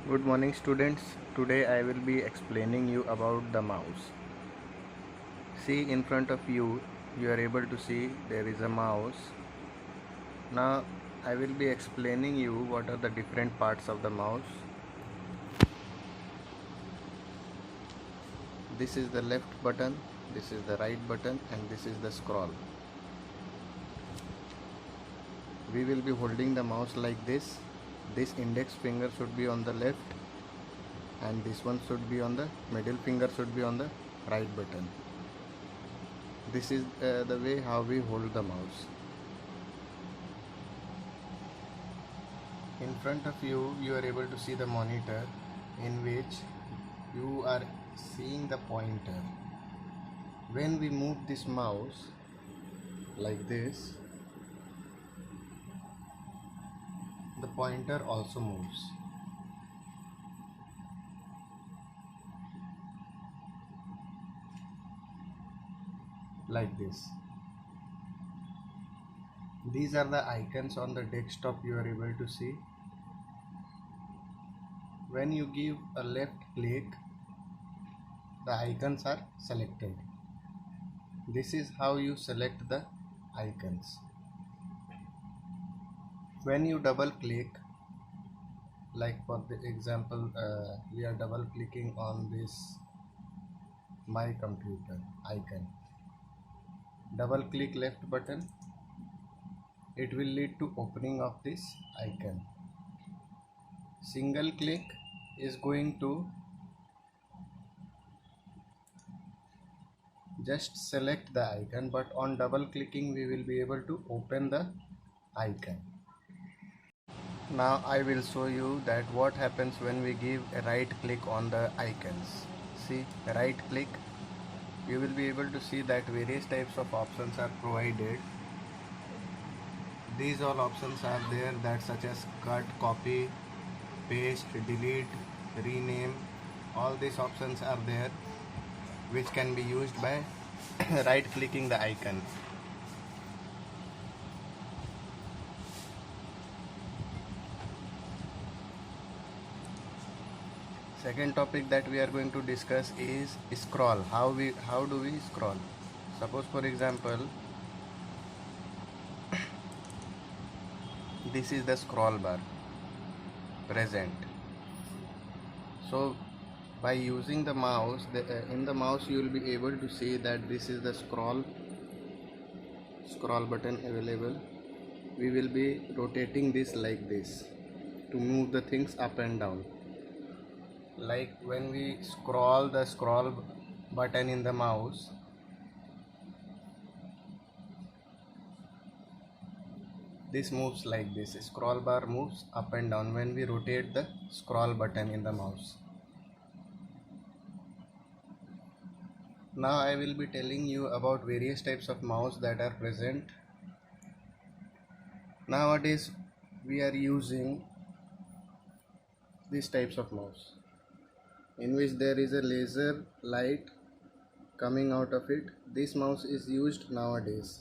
Good morning students. Today I will be explaining you about the mouse. See in front of you, you are able to see there is a mouse. Now I will be explaining you what are the different parts of the mouse. This is the left button, this is the right button and this is the scroll. We will be holding the mouse like this. This index finger should be on the left and this one should be on the middle finger should be on the right button. This is the way how we hold the mouse. In front of you, you are able to see the monitor in which you are seeing the pointer. When we move this mouse like this, the pointer also moves. Like this. These are the icons on the desktop you are able to see. When you give a left click, the icons are selected. This is how you select the icons. When you double click, like for the example, we are double clicking on this my computer icon. Double click left button, it will lead to opening of this icon. Single click is going to just select the icon, but on double clicking we will be able to open the icon. Now I will show you that what happens when we give a right click on the icons. See, right click, you will be able to see that various types of options are provided. These all options are there, that such as cut, copy, paste, delete, rename. All these options are there which can be used by right clicking the icon. Second topic that we are going to discuss is scroll. How do we scroll? Suppose for example, this is the scroll bar present. So by using the mouse, in the mouse you will be able to see that this is the scroll button available. We will be rotating this like this to move the things up and down. Like when we scroll the scroll button in the mouse, this moves like this. Scroll bar moves up and down when we rotate the scroll button in the mouse. Now I will be telling you about various types of mouse that are present. Nowadays we are using these types of mouse in which there is a laser light coming out of it. This mouse is used nowadays.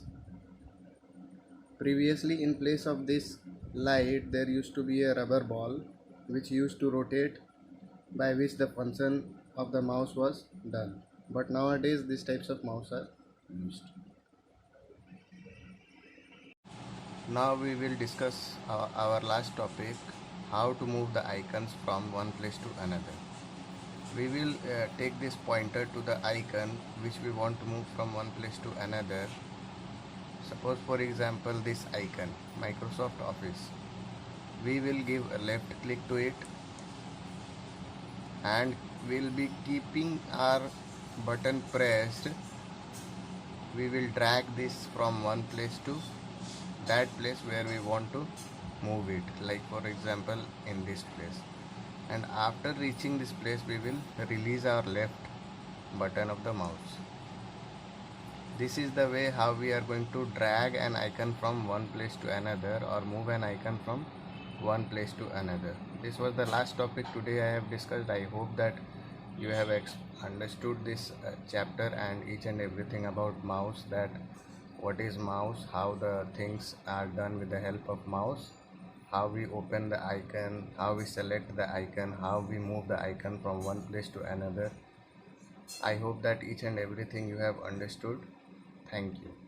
Previously, in place of this light, there used to be a rubber ball which used to rotate, by which the function of the mouse was done. But nowadays these types of mouse are used. Now we will discuss our last topic, how to move the icons from one place to another. We will take this pointer to the icon which we want to move from one place to another. Suppose for example this icon, Microsoft Office. We will give a left click to it and we'll be keeping our button pressed. We will drag this from one place to that place where we want to move it, like for example in this place. And after reaching this place we will release our left button of the mouse. This is the way how we are going to drag an icon from one place to another or move an icon from one place to another. This was the last topic today I have discussed. I hope that you have understood this chapter and each and everything about mouse, that what is mouse, how the things are done with the help of mouse, how we open the icon, how we select the icon, how we move the icon from one place to another. I hope that each and everything you have understood. Thank you.